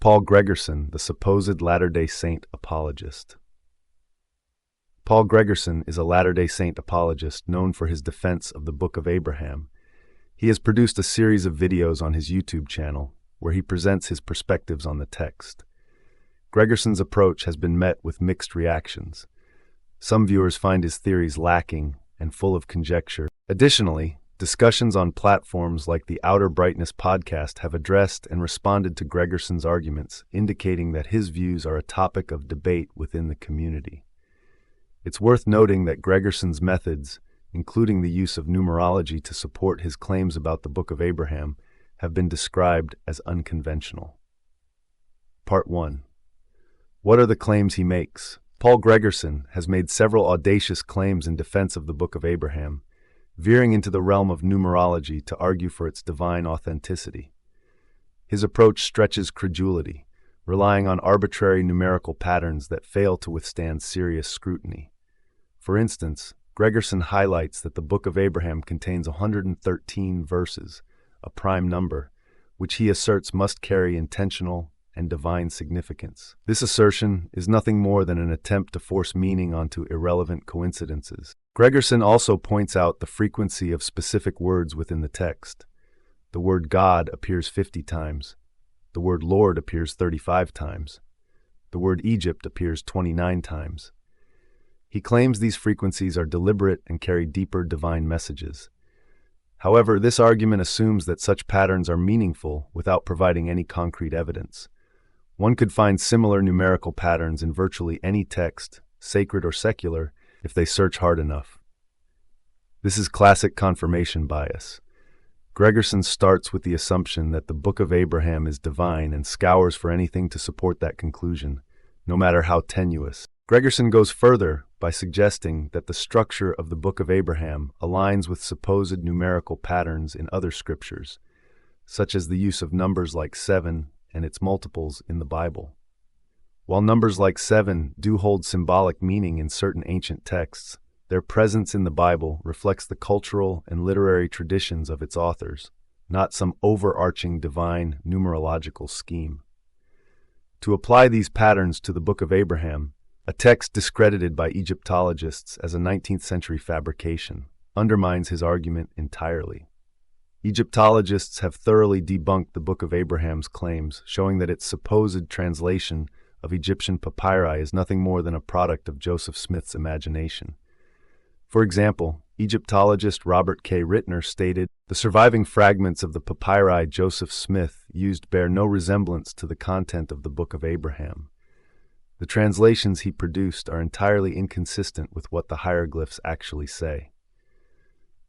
Paul Gregersen, the supposed Latter-day Saint apologist. Paul Gregersen is a Latter-day Saint apologist known for his defense of the Book of Abraham. He has produced a series of videos on his YouTube channel where he presents his perspectives on the text. Gregersen's approach has been met with mixed reactions. Some viewers find his theories lacking and full of conjecture. Additionally, discussions on platforms like the Outer Brightness podcast have addressed and responded to Gregersen's arguments, indicating that his views are a topic of debate within the community. It's worth noting that Gregersen's methods, including the use of numerology to support his claims about the Book of Abraham, have been described as unconventional. Part 1. What are the claims he makes? Paul Gregersen has made several audacious claims in defense of the Book of Abraham, veering into the realm of numerology to argue for its divine authenticity. His approach stretches credulity, relying on arbitrary numerical patterns that fail to withstand serious scrutiny. For instance, Gregersen highlights that the Book of Abraham contains 113 verses, a prime number, which he asserts must carry intentional and divine significance. This assertion is nothing more than an attempt to force meaning onto irrelevant coincidences. Gregersen also points out the frequency of specific words within the text. The word God appears 50 times. The word Lord appears 35 times. The word Egypt appears 29 times. He claims these frequencies are deliberate and carry deeper divine messages. However, this argument assumes that such patterns are meaningful without providing any concrete evidence. One could find similar numerical patterns in virtually any text, sacred or secular, if they search hard enough. This is classic confirmation bias. Gregersen starts with the assumption that the Book of Abraham is divine and scours for anything to support that conclusion, no matter how tenuous. Gregersen goes further by suggesting that the structure of the Book of Abraham aligns with supposed numerical patterns in other scriptures, such as the use of numbers like 7 and its multiples in the Bible. While numbers like 7 do hold symbolic meaning in certain ancient texts, their presence in the Bible reflects the cultural and literary traditions of its authors, not some overarching divine numerological scheme. To apply these patterns to the Book of Abraham, a text discredited by Egyptologists as a 19th century fabrication, undermines his argument entirely. Egyptologists have thoroughly debunked the Book of Abraham's claims, showing that its supposed translation of Egyptian papyri is nothing more than a product of Joseph Smith's imagination. For example, Egyptologist Robert K. Rittner stated, "The surviving fragments of the papyri Joseph Smith used bear no resemblance to the content of the Book of Abraham. The translations he produced are entirely inconsistent with what the hieroglyphs actually say."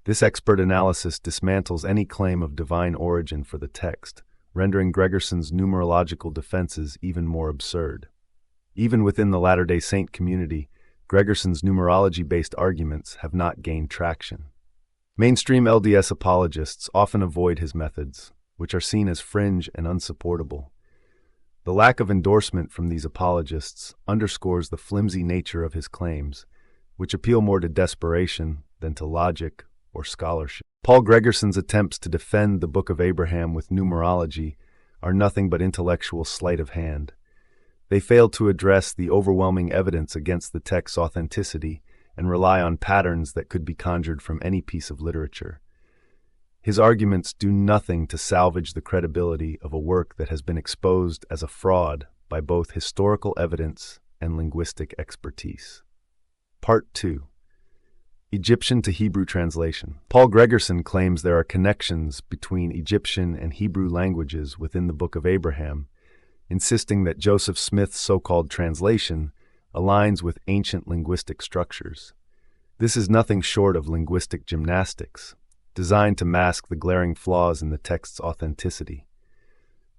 This expert analysis dismantles any claim of divine origin for the text, rendering Gregersen's numerological defenses even more absurd. Even within the Latter-day Saint community, Gregersen's numerology-based arguments have not gained traction. Mainstream LDS apologists often avoid his methods, which are seen as fringe and unsupportable. The lack of endorsement from these apologists underscores the flimsy nature of his claims, which appeal more to desperation than to logic or scholarship. Paul Gregersen's attempts to defend the Book of Abraham with numerology are nothing but intellectual sleight of hand. They fail to address the overwhelming evidence against the text's authenticity and rely on patterns that could be conjured from any piece of literature. His arguments do nothing to salvage the credibility of a work that has been exposed as a fraud by both historical evidence and linguistic expertise. Part 2. Egyptian to Hebrew translation. Paul Gregersen claims there are connections between Egyptian and Hebrew languages within the Book of Abraham, insisting that Joseph Smith's so-called translation aligns with ancient linguistic structures. This is nothing short of linguistic gymnastics, designed to mask the glaring flaws in the text's authenticity.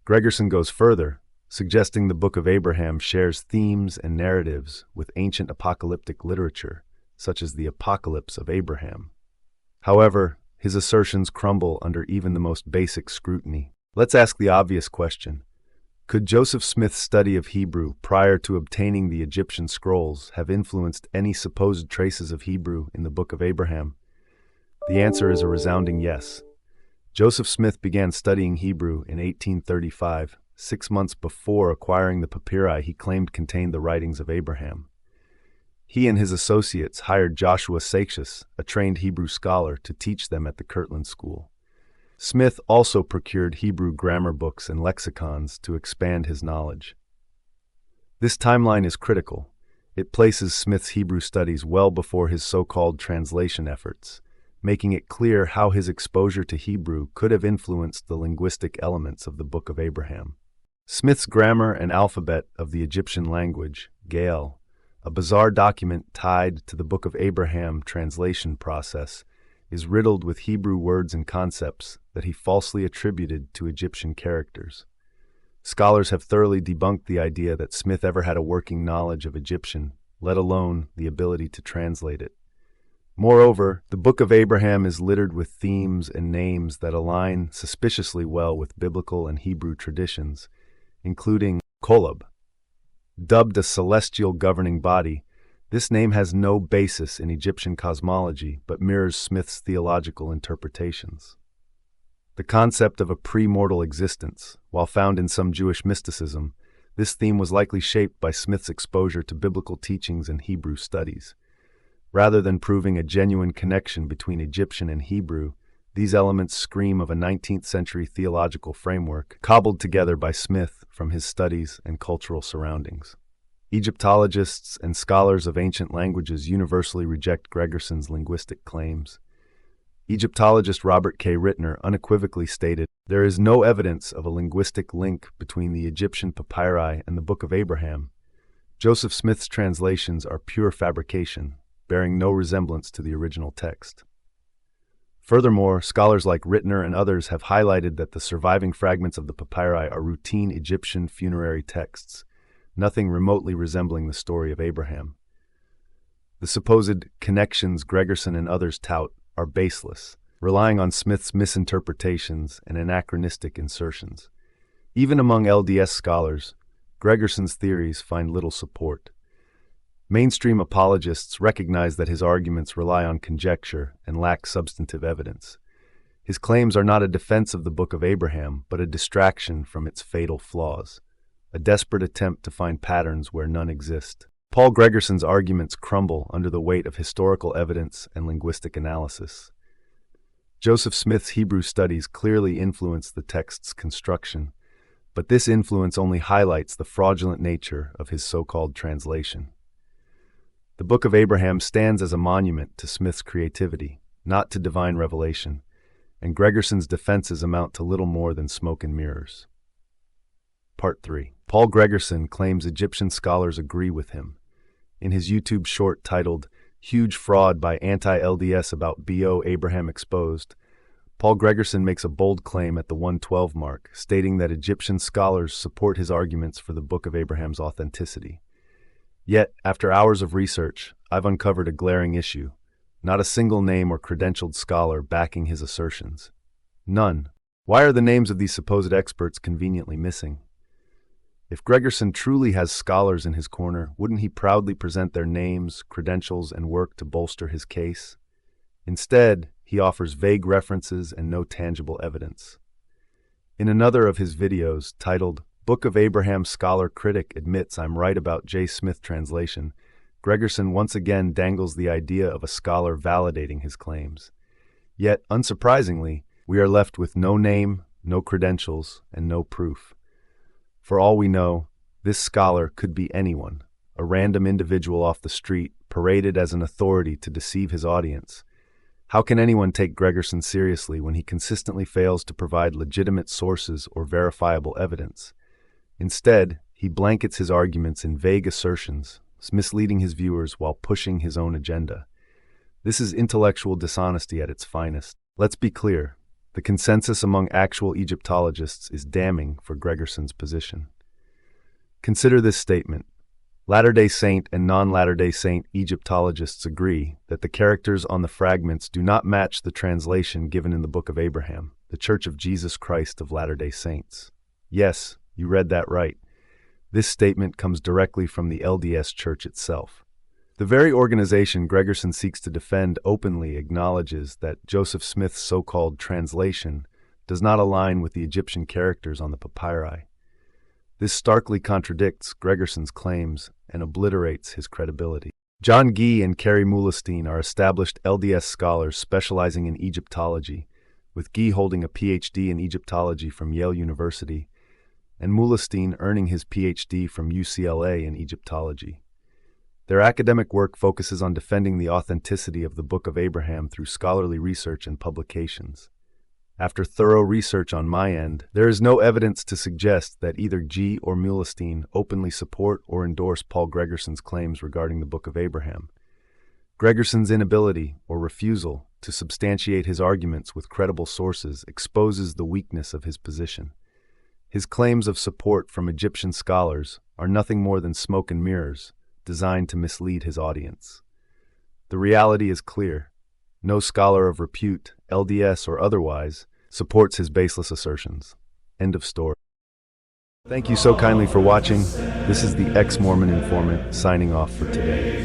Gregersen goes further, suggesting the Book of Abraham shares themes and narratives with ancient apocalyptic literature, such as the Apocalypse of Abraham. However, his assertions crumble under even the most basic scrutiny. Let's ask the obvious question. Could Joseph Smith's study of Hebrew prior to obtaining the Egyptian scrolls have influenced any supposed traces of Hebrew in the Book of Abraham? The answer is a resounding yes. Joseph Smith began studying Hebrew in 1835 6 months before acquiring the papyri he claimed contained the writings of Abraham. He and his associates hired Joshua Seixas, a trained Hebrew scholar, to teach them at the Kirtland School. Smith also procured Hebrew grammar books and lexicons to expand his knowledge. This timeline is critical. It places Smith's Hebrew studies well before his so-called translation efforts, making it clear how his exposure to Hebrew could have influenced the linguistic elements of the Book of Abraham. Smith's Grammar and Alphabet of the Egyptian Language, Gael, a bizarre document tied to the Book of Abraham translation process, is riddled with Hebrew words and concepts that he falsely attributed to Egyptian characters. Scholars have thoroughly debunked the idea that Smith ever had a working knowledge of Egyptian, let alone the ability to translate it. Moreover, the Book of Abraham is littered with themes and names that align suspiciously well with biblical and Hebrew traditions, including Kolob. Dubbed a celestial governing body, this name has no basis in Egyptian cosmology but mirrors Smith's theological interpretations. The concept of a pre-mortal existence, while found in some Jewish mysticism, this theme was likely shaped by Smith's exposure to biblical teachings and Hebrew studies. Rather than proving a genuine connection between Egyptian and Hebrew, these elements scream of a 19th century theological framework cobbled together by Smith from his studies and cultural surroundings. Egyptologists and scholars of ancient languages universally reject Gregersen's linguistic claims. Egyptologist Robert K. Rittner unequivocally stated, "There is no evidence of a linguistic link between the Egyptian papyri and the Book of Abraham. Joseph Smith's translations are pure fabrication, bearing no resemblance to the original text." Furthermore, scholars like Rittner and others have highlighted that the surviving fragments of the papyri are routine Egyptian funerary texts, nothing remotely resembling the story of Abraham. The supposed connections Gregersen and others tout are baseless, relying on Smith's misinterpretations and anachronistic insertions. Even among LDS scholars, Gregersen's theories find little support. Mainstream apologists recognize that his arguments rely on conjecture and lack substantive evidence. His claims are not a defense of the Book of Abraham, but a distraction from its fatal flaws, a desperate attempt to find patterns where none exist. Paul Gregersen's arguments crumble under the weight of historical evidence and linguistic analysis. Joseph Smith's Hebrew studies clearly influenced the text's construction, but this influence only highlights the fraudulent nature of his so-called translation. The Book of Abraham stands as a monument to Smith's creativity, not to divine revelation, and Gregersen's defenses amount to little more than smoke and mirrors. Part 3. Paul Gregersen claims Egyptian scholars agree with him. In his YouTube short titled, "Huge Fraud by Anti-LDS About B.O. Abraham Exposed," Paul Gregersen makes a bold claim at the 112 mark, stating that Egyptian scholars support his arguments for the Book of Abraham's authenticity. Yet, after hours of research, I've uncovered a glaring issue. Not a single name or credentialed scholar backing his assertions. None. Why are the names of these supposed experts conveniently missing? If Gregersen truly has scholars in his corner, wouldn't he proudly present their names, credentials, and work to bolster his case? Instead, he offers vague references and no tangible evidence. In another of his videos, titled, "Book of Abraham Scholar Critic Admits I'm Right About J. Smith Translation," Gregersen once again dangles the idea of a scholar validating his claims. Yet, unsurprisingly, we are left with no name, no credentials, and no proof. For all we know, this scholar could be anyone, a random individual off the street, paraded as an authority to deceive his audience. How can anyone take Gregersen seriously when he consistently fails to provide legitimate sources or verifiable evidence? Instead, he blankets his arguments in vague assertions, misleading his viewers while pushing his own agenda. This is intellectual dishonesty at its finest. Let's be clear. The consensus among actual Egyptologists is damning for Gregersen's position. Consider this statement. Latter-day Saint and non-Latter-day Saint Egyptologists agree that the characters on the fragments do not match the translation given in the Book of Abraham, the Church of Jesus Christ of Latter-day Saints. Yes, you read that right. This statement comes directly from the LDS Church itself. The very organization Gregersen seeks to defend openly acknowledges that Joseph Smith's so-called translation does not align with the Egyptian characters on the papyri. This starkly contradicts Gregersen's claims and obliterates his credibility. John Gee and Kerry Muhlestein are established LDS scholars specializing in Egyptology, with Gee holding a PhD in Egyptology from Yale University, and Muhlestein earning his PhD from UCLA in Egyptology. Their academic work focuses on defending the authenticity of the Book of Abraham through scholarly research and publications. After thorough research on my end, there is no evidence to suggest that either Gee or Muhlestein openly support or endorse Paul Gregersen's claims regarding the Book of Abraham. Gregersen's inability or refusal to substantiate his arguments with credible sources exposes the weakness of his position. His claims of support from Egyptian scholars are nothing more than smoke and mirrors, designed to mislead his audience. The reality is clear. No scholar of repute, LDS or otherwise, supports his baseless assertions. End of story. Thank you so kindly for watching. This is the Ex-Mormon informant signing off for today.